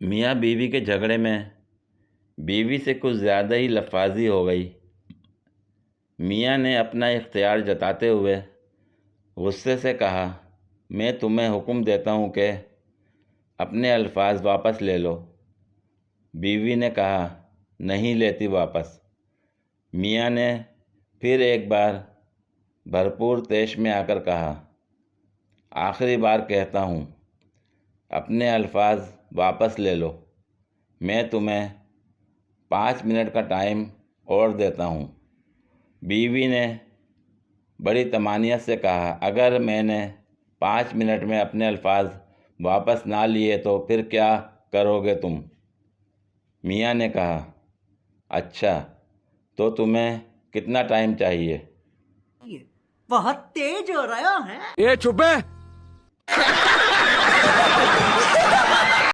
میاں بیوی کے جھگڑے میں بیوی سے کچھ زیادہ ہی لفاظی ہو گئی۔ میاں نے اپنا اختیار جتاتے ہوئے غصے سے کہا، میں تمہیں حکم دیتا ہوں کہ اپنے الفاظ واپس لے لو۔ بیوی نے کہا، نہیں لیتی واپس۔ میاں نے پھر ایک بار بھرپور طیش میں آ کر کہا، آخری بار کہتا ہوں، اپنے الفاظ واپس لے لو۔ میں تمہیں 5 منٹ کا ٹائم اور دیتا ہوں۔ بیوی نے بڑی طمانینت سے کہا، اگر میں نے 5 منٹ میں اپنے الفاظ واپس نہ لیے تو پھر کیا کرو گے تم؟ میاں نے کہا، اچھا تو تمہیں کتنا ٹائم چاہیے؟ بہت تیز ہو رہا ہے۔ یہ چپ ہے۔